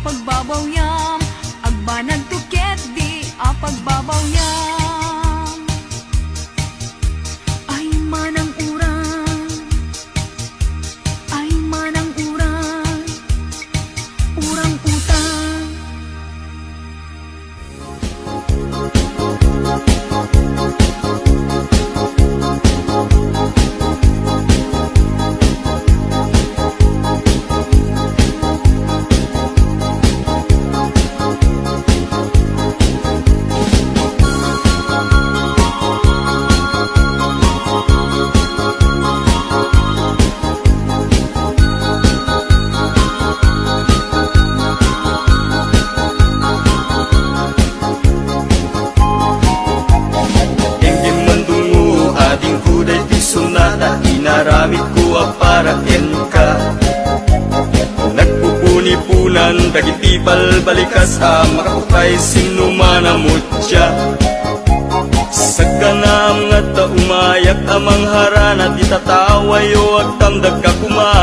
pagbabawyam, agba nagtuket di a pagbabawyam. Ay manang uran, ay manang uran, urang utang. Inaramit ko para ka. Nagpupuni-punan dagiti balbalikas makapukay sinumanamutya. Sa kanam nga ta umayak amang harana di tatawayo ag tamdag ka kuma.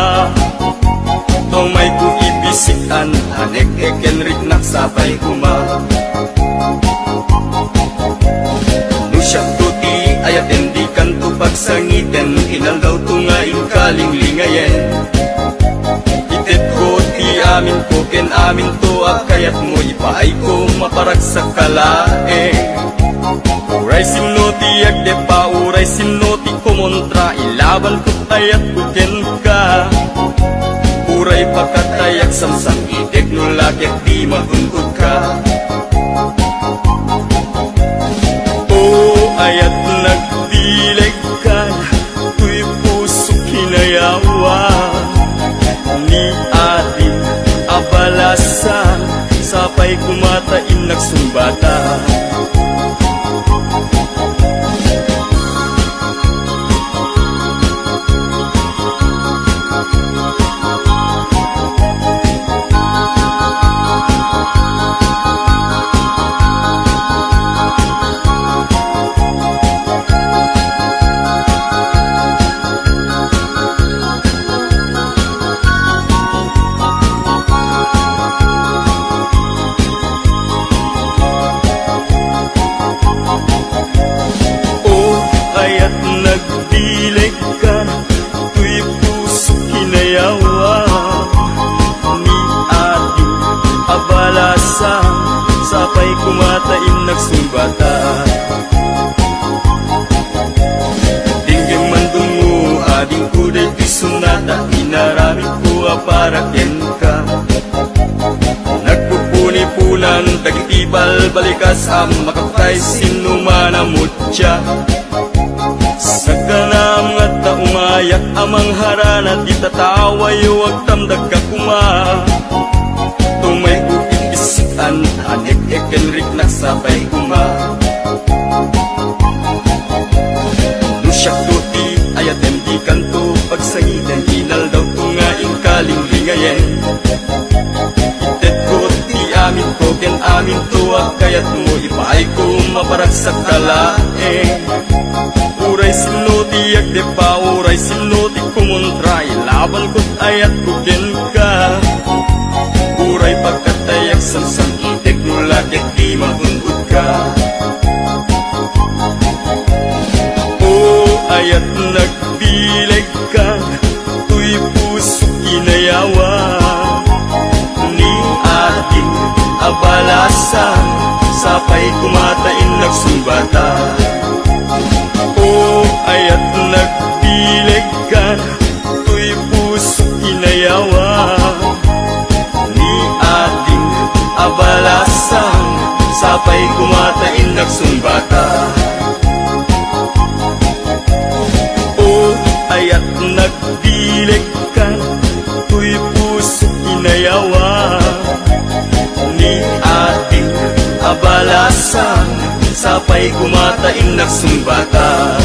Tomay ko ibisikan hanek ekenrik naksapay kuma. Nusyak tuti ayat hindi kanto pagsangiten, inaldaw tungain kalinglingayen. Itit ko ti amin ko ken amin to kayat mo ipaay ko maparag sa kalae. Uray simno ti agde pa uray simno ti kumontra, ilaban ko ayat ko ken ka. Uray pakatayak samsam itek no lakit di matungkot ka. Ayat nagdileg ka, tuy puso kinayawa. Ni ating abalasa, sapay kumatain nagsumbata. Nagdileg ka, tuy puso kinayawa. Ni ating abalasa, sapay kumatain nagsumbata. Dinggeng mandong mo, ading kuday pisunata, inaramit ko para ka. Nagpupuni-punan, dagiti balbalikas makapatay sinumanamutya. Sa kanam nga ta umayak amang harana di tatawayo ag tamdag ka kuma. Tumay ko ibisikan hanek ekenrik naksapay kuma. Nusyak tuti ayat hindi kanto pagsangiten, inaldaw tungaing kalinglingayen. Itet ko ti amin ko ken amin to kayat mo ipaay ko maparag sa kalae. Uray sinoti agde pa uray sinoti kumontra, ilaban ko't ayat ko ken ka. Uray pagkatayak samsam itek no lakit di matungkot ka. Ayat nagdileg ka, tuy puso kinayawa. Ni ating abalasa, sapay kumatain nagsumbata. Ayat nagdileg ka, tuy puso kinayawa. Ni ating abalasa, sapay kumatain nagsumbata. Ayat nagdileg ka, tuy puso kinayawa. Ni ating abalasa, sapay kumatain nagsumbata.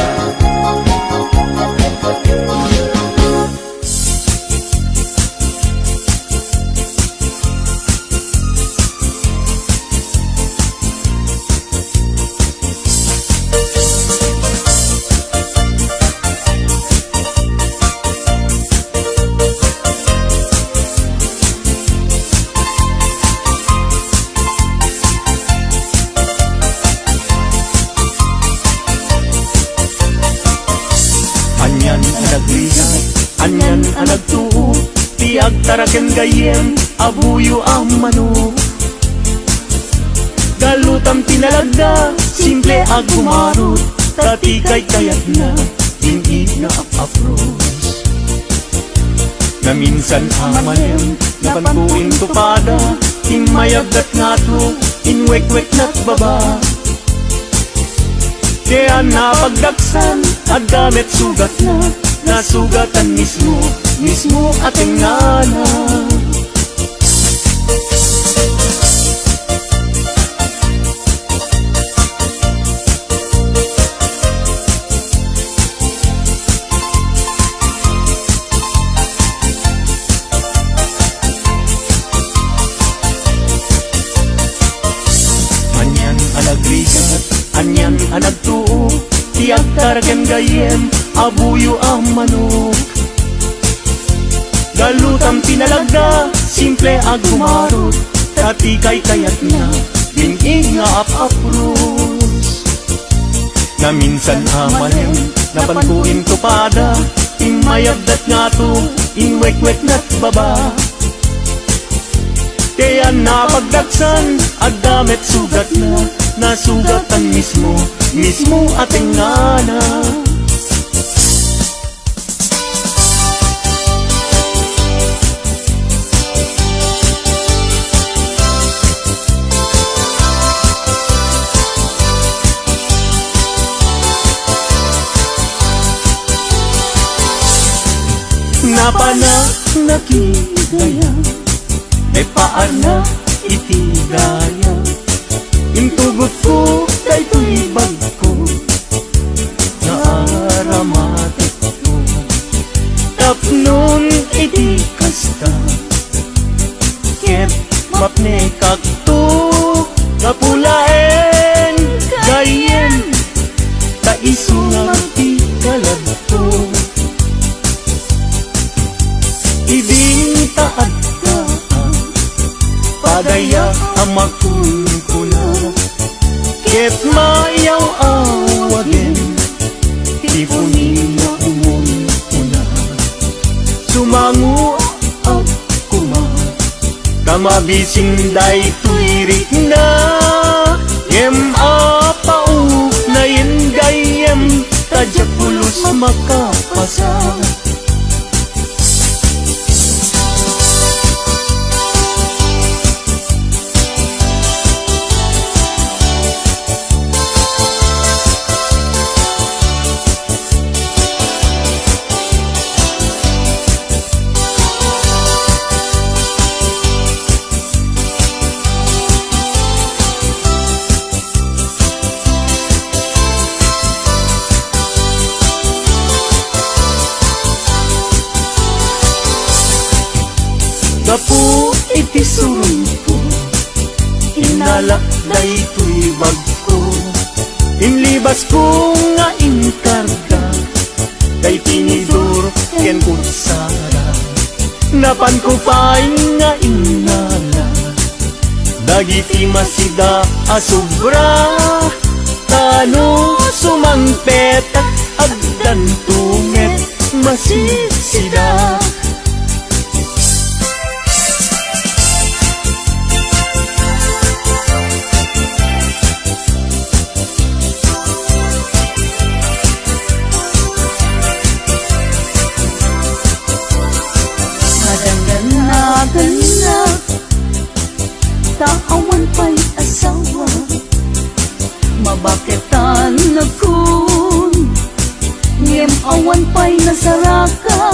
alagrihat, anyan anagtuo, tiag taraken gayem, abuyo ang manok. Galutam tinalagda, simple ag bumarot, tatikay kayat na, hindi na apapros. Na minsan amalem, napantuin tupada, inmayagdat nga to, inwek-wek na't baba. Kaya napagdaksan, at gamit sugat na, nasugatan mismo ating nana. Anyan anagtuo, tiyak taraken gayem, abuyo ang manok. Galutam tinalagda, simple ag gumarot, tatikay kayat na, binig nga apapros. Na minsan amalem, napantuin tupada, inmayagdat nga to, inwek-wek na't baba. Kaya napagdaksan, at gamit sugat na, nasugatan mismo ating nana. Napana nakigaya, may paar na itigaya. Intugot ko kay tuibag ko, naaramatik ko. Tapnon iti kasta, ket mapne kakto, kapulaen gayem, kaisungang ti kalagto. Ibintaad ka, padaya amakun ko na. Ket mayaw awagin, tipunin na umun-una. Sumangu ako ma, kamabising day tuirik na. Yem apau na yin gayem, tadyak pulos makapasa. Gapu iti surong ko, inalak na ito'y wag ko. Inlibas ko nga inkarga, kay tinidor ken kutsara. Napan ko pa'y nga inala, dagiti masida asubra. Tano sumangpetak agdan tunget masisida. Taawan pa'y asawa, mabaketan na kun. Ngem awan pa'y nasaraka,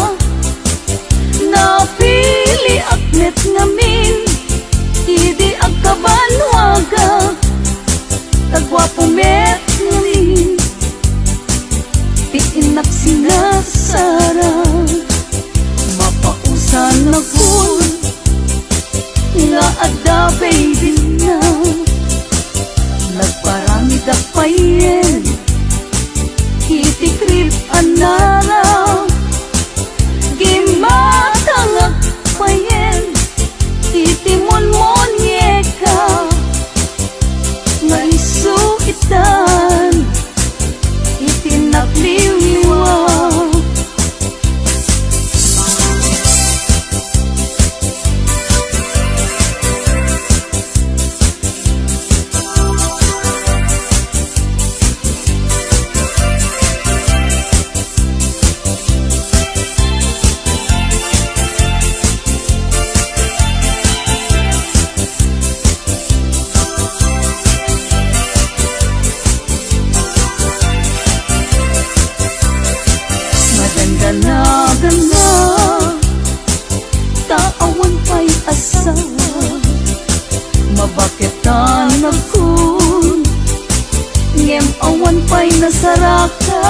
nasaraka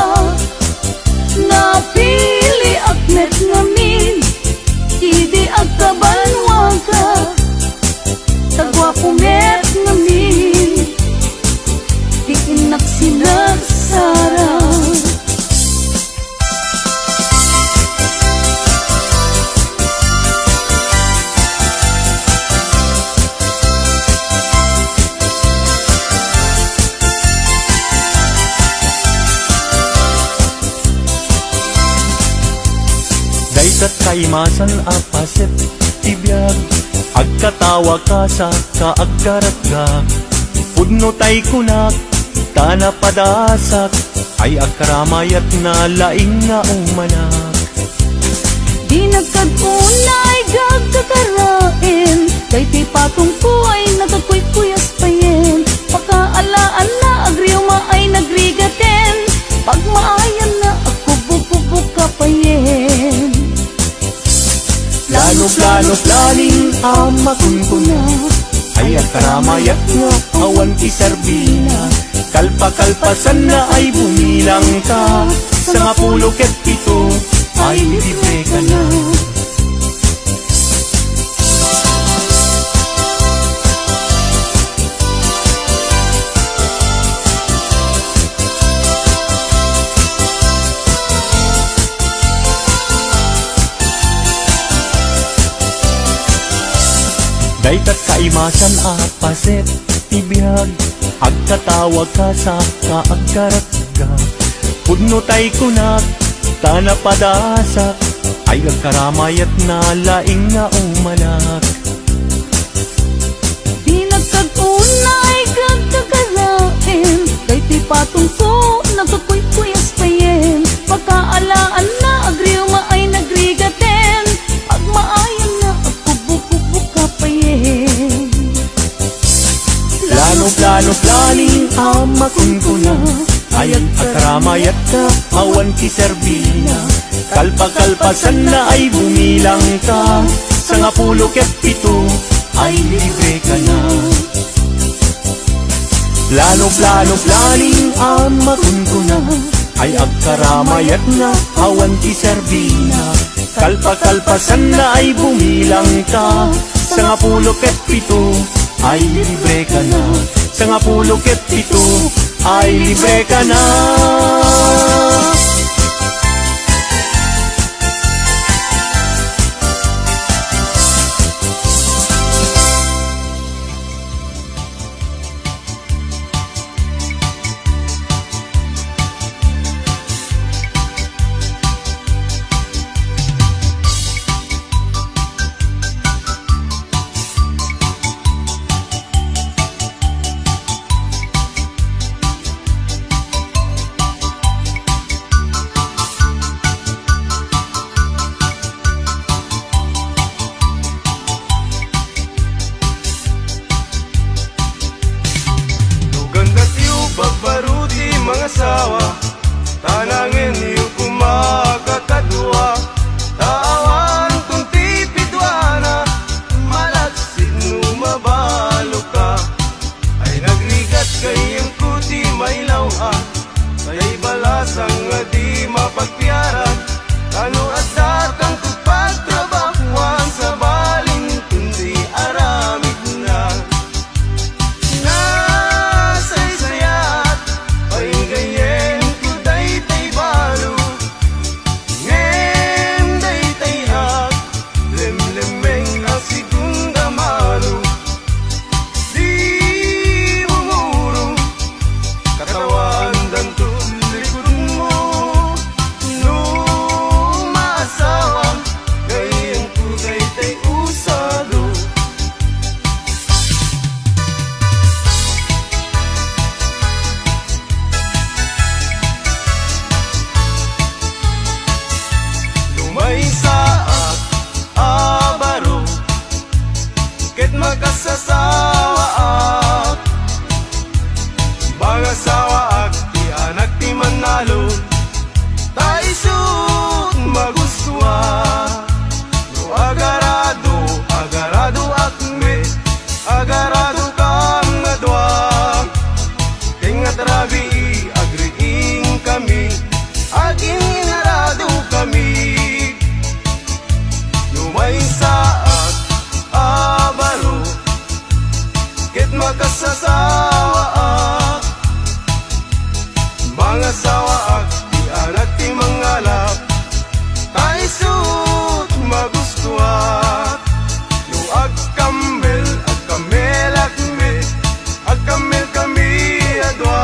napili aknet ngamin idi agkabanwaga tagwapumet ngamin di inak sinagsara. Daytat kaimasan apaset tibiyag agkatawa ka sa kaagkaratga pudno tay kunak tana padasak ay agkaramayat na laing nga umanak. Di nagkadunay gagkakarain kay ti patong ko ay nagkakuykuyas payen pakaalaan na agriuma ay nagrigaten pagmaayan na ako bububuka payen. Plano planing amakun ko na ay agkaramayat nga awan ti Sarbina kalpa-kalpasan na ay bumilang ka sa nga 17 ay libre ka na. Daytat kaimasan apaset tibiyag agkatawag ka sa kaagkaratga pudno tay kunak tana padasak ay agkaramayat na laing nga umanak. Di nagkadunay gagkakarain kay ti patong ko nagkakuykuyas payen pagkaalaan na agriuma ay nagrigaten pagmaayan na ako bububuka payen. Plano planing amakun ko na ay agkaramayat ka awan ti Sarbina kalpa-kalpasan na ay bumilang ka sa nga 17 ay libre ka na. Plano planing amakun ko na ay agkaramayat na awan ti Sarbina kalpa-kalpasan na ay bumilang ka sa nga 17 ay libre ka na. Sa nga 17 ay libre ka na. Babaruti mga sawa tanangin yu kumakakadwa tawan kung tipidwana malaksin numabalo ka ay nagrigat kayang kuti may lawa ay balasang nga di mapagpiaran kano at datang kupagtrabahuan sa baling kundi aramid na makasasawa ak bangasawa ak ti anak ti manalo taisut maguswa no agarado akme agarado kam nga dwa tingat rabi agri mga sawaak, di anak ti mangalap, taisut magustuhat. No agkamel akme, agkamel kami adwa.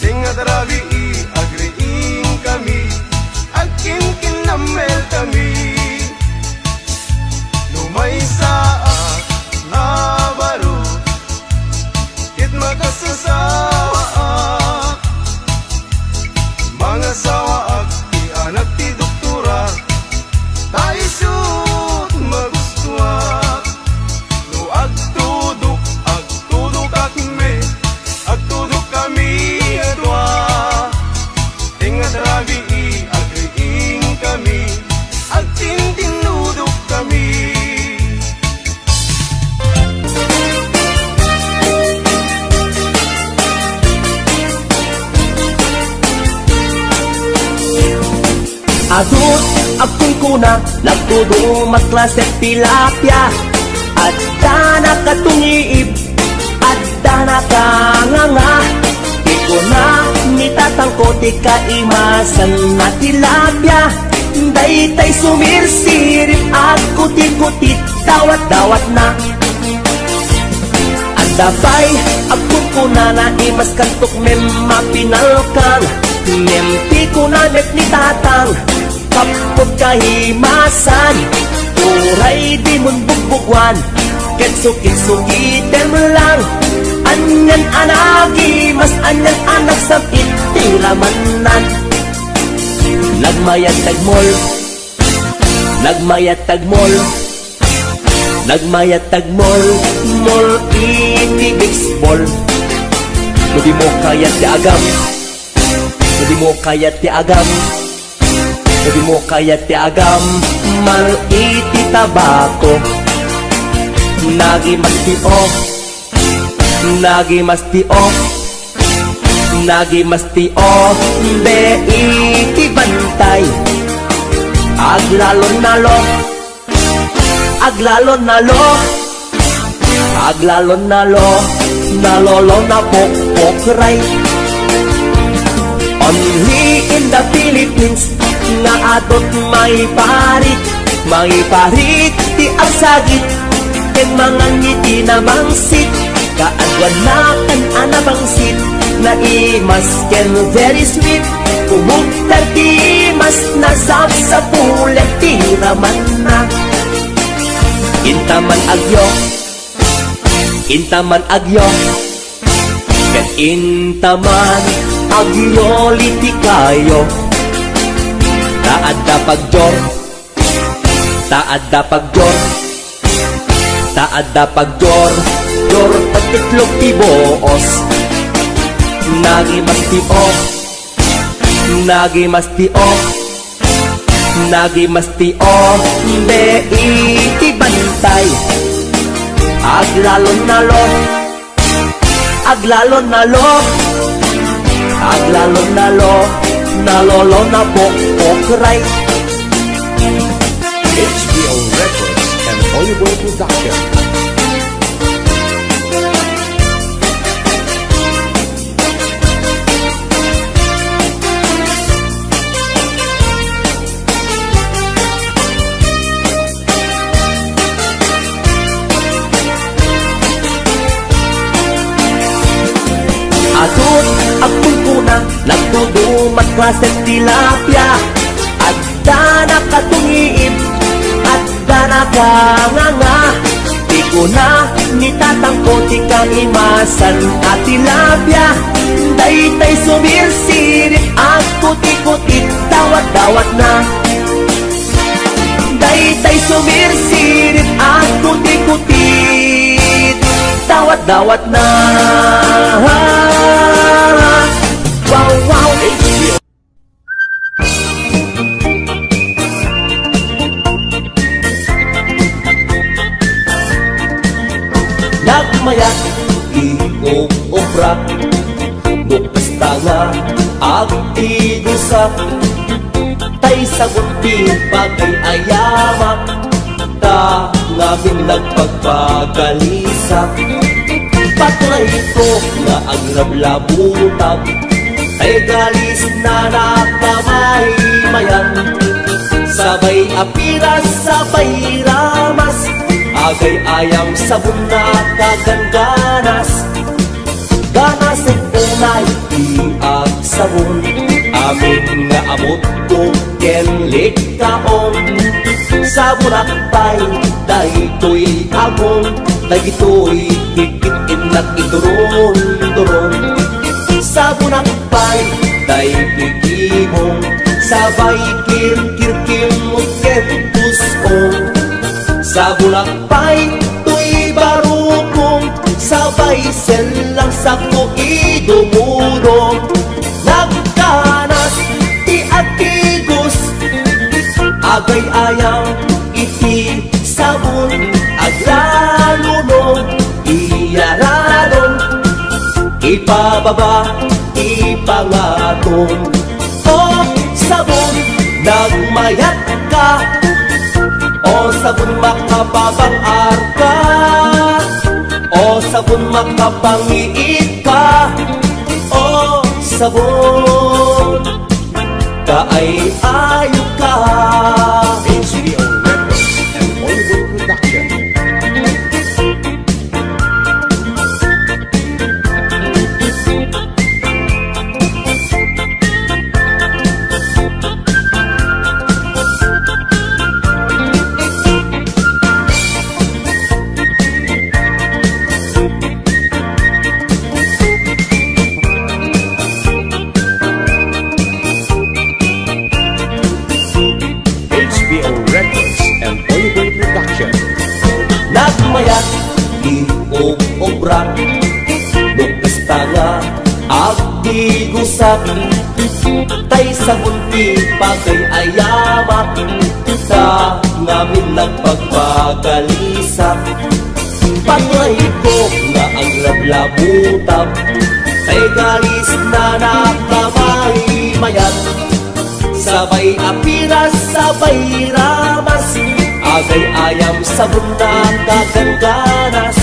Tingat rabi agriing kami, agkin kinamel kami. No may saak na baro, kit makasasawaak. Mga sawaak, di anak ti doktora, taisut magustuhat. No agtudok kami adwa. Tingat rabi agriing kami, agtintinudok kami. Adut apun kuna nagtudo matklase tilapia. Adda nakatungiib, adda nakanganga. Iko na nitatangkoti kaimasan na tilapia. Daytay sumirsirip at kuti-kutit, dawat-dawat na. Adabay apun kuna na imas kantok mapinalkang. Nempi ko na net ni tatang, kapag kahimasan, uray di mon bugbugwan, ketsukit-sukitem lang. Anyan anagi, mas anyan anak sa itiramanan. Nagmayat tagmol, nagmayat tagmol, nagmayat tagmol, mol iti baseball. Hindi mo kaya ti agam, hindi mo kaya ti agam, hindi mo kaya ti agam, mal iti tabako. Nagi mastio, nagi mastio, nagi mastio, be iti bantay. Aglalon nalo, aglalon nalo, aglalon nalo, nalolo na pokpokray. Only in the Philippines nga atot may parit ti agsagit ken mga ngiti na mangsit kaadwan na kan anabangsit na imas ken very sweet kumugtar ti mas nasap sa pulet ti raman na intaman agyo ken intaman agyoliti kayo. Taadda pagjor, taadda pagjor, taadda pagjor, jor pagtiklog ti boos. Nagi mastio, nagi mastio, nagi mastio, be iti bantay. Aglalon nalo, aglalon nalo, aglalon nalo, nalolo na pokpokray. HBO Records and Hollywood Production. Adut apun kuna nagtudo matklase tilapia. Adda nakatungiib, adda nakanganga. Di ko na nitatangkoti kaimasan at tilapia. Daytay sumirsirip at kuti-kutit, dawat-dawat na. Daytay sumirsirip at kuti-kutit, dawat-dawat na. Wow, wow, HBO. Nagmayat i-obra, bukas tanga ag igusa. Tay sagot di bagay ayamak, ta ngamin nagpagpagalisa. Patray ko nga agrab labutag, Ay galis na nakamahimayan, sabay apiras, sabay ramas, agay ayam sabon na kaganganas. Ganas at unay iag sabon, amin nga amot ko ken likaon. Sabon at pay, dahito'y agong, dahito'y hikitin at iduron-duron. Sabon at pay, dahito'y kibong, sabay kirkirkimot ken puskong. Sabon at pay, to'y barukong, sabay selang sako idumurong. Nagkanas, tiagigos, agay ayang iti sabon, aglalunong, iyaradong, ipababa, ipangatong. O sabon, nagmayat ka, o sabon makababang arka, o sabon makapangiit ka, o sabon kaay ayo ka. HBO Records and Oliver Production. HBO Records and Oliver Production. Nagmayat iog obra, bukas tanga agdi gusak, tay sabon ti pagay ayamat, ta ngamin nagpagpagalisak. Pagay ko nga ang lablabutap, tay galis na nakamahimayan, sabay apiras, sabay ramas, agay ayam sabon na kaganganas.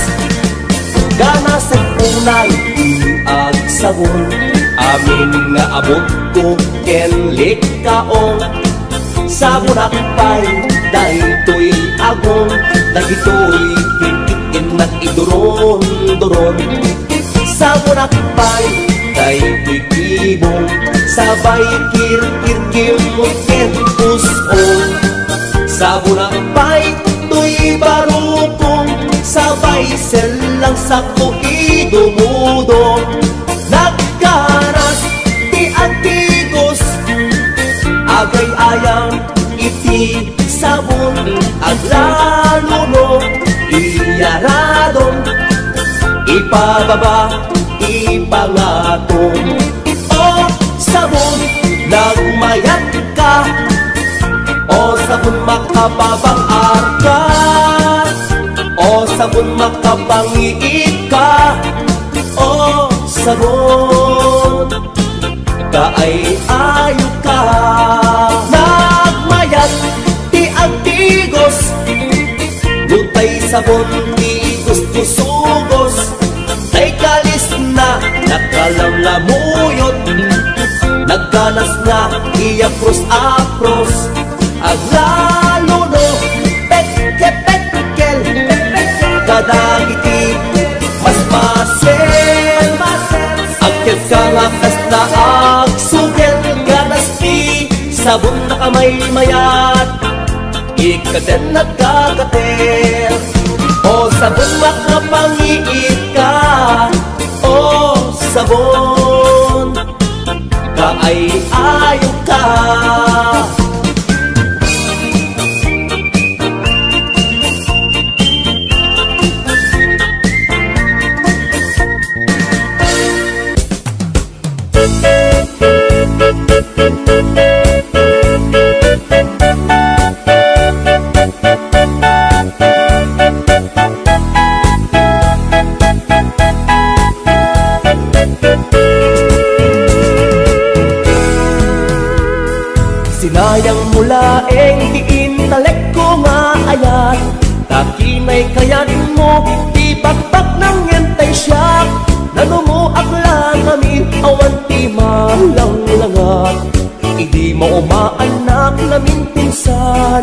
Ganas at unay iag sabon, amin nga abot ko ken likaon. Sabon at pay, dahito'y agong, dahito'y hikitin at iduron-duron. Sabon at pay, dahito'y kibong, sabay kirkirkimot ken puson. Sabon at pay, to'y barukong, sabay selang sako idumudong. Nagkanas, tiagtigos, agay ayang iti sabon, aglalunong, iyaradong, ipababa, ipangatong. O sabon, nagmayat ka, o sabon makababang arka, o sabon makapangiit ka, o sabon kaay ayo ka. Nagmayat ti agtigos, butay sabon ti gustusugos, tay kalis na nakalamlamuyot, nagganas nga iapros-apros, aglaluno petke-petkel, kadagiti masmasel, agkel ka nga kas na agsugel, ganas ti sabon na kamay mayat, ikaten nagkakater. O sabon makapangiit ka, o sabon kaay ayo ka. Sinayang mula diin talek ko nga ayat, takinay kayat mo, ipagpag ng yentay siya, nanumo akla kami awan ti Idi mo umaanak namin pinsan,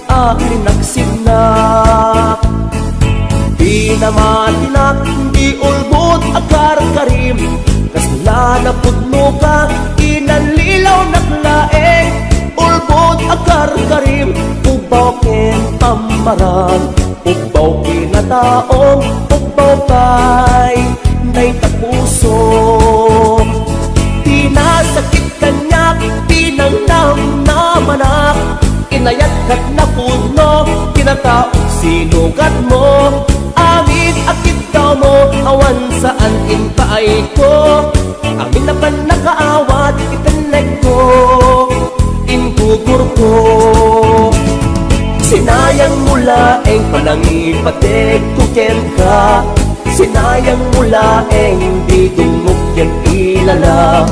akin nagsignak. Di na matinak, di ulbot akar karim, kasla na pudno ka, inanlilaw naklaeng. Ulbot akar karim, ubaw ken pamaran, ubaw kinataong, ubaw kay nay tapuso. Tinasakit kanyak, tinangnam na manak, inayat kat na puno, kinataong sinugat mo. Amin akit daw mo, awan saan inpaay ko. Amin na pan nakaawat, itanek ko, ingugur ko. Sinayang mula eng panangipatek tuken ka, sinayang mula eng di dumuk yan ilala.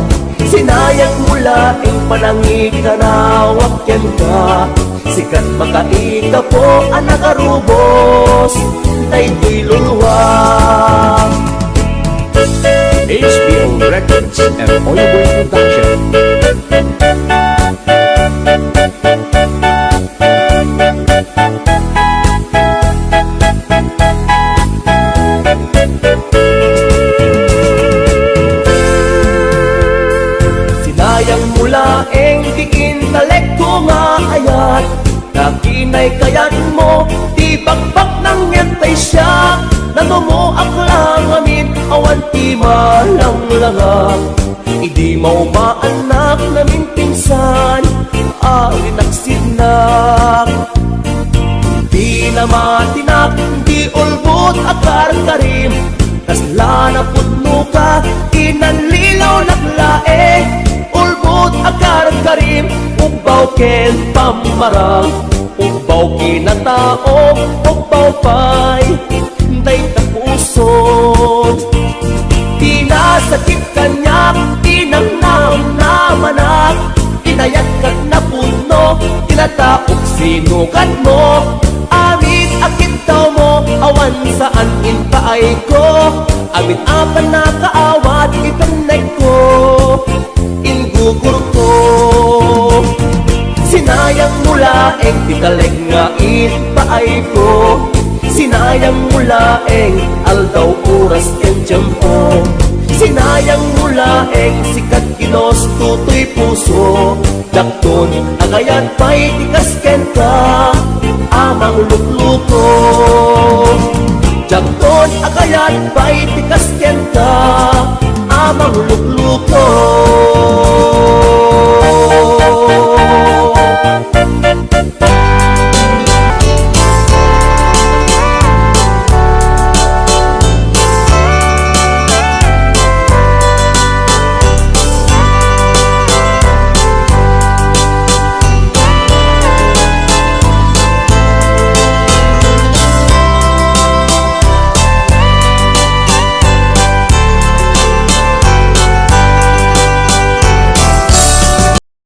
Sinayang mula eng panangikanawak yan ka, sikat makaita po ang nakarubos, daytoy luluwang. HBO Records and Oyoboy Production. Sinayang mula eng diin talekto nga ayat, nakinay kayat mo, di bakbak nang yantay siya. Nanumo aklang amin, awan ti malang langak. Idi mo maanak namin pinsan, akin nagsignak. Di na matinak, di ulbot akar karim, kasla na pudno ka, inanlilaw naklaeng. Ulbot akar karim, ubaw ken pamarang, ubaw kinataong, ubaw pay day tapuson. Tinasakit kanyak, tinangnam na manak, inayat kat na puno, tinataok sinukat mo. Amit akit daw mo, awan saan inpaay ko. Amit apan na kaawat, itanek ko, ingugur ko. Sinayang mula eng titaleg nga inpaay ko, sinayang mula eng aldaw oras ken tiyempo. Sinayang mula eng sikat kinos tutoy puso, dakton agayat pa'y tikas ken ka, amang lukluko. Dakton agayat pa'y tikas ken ka, amang lukluko.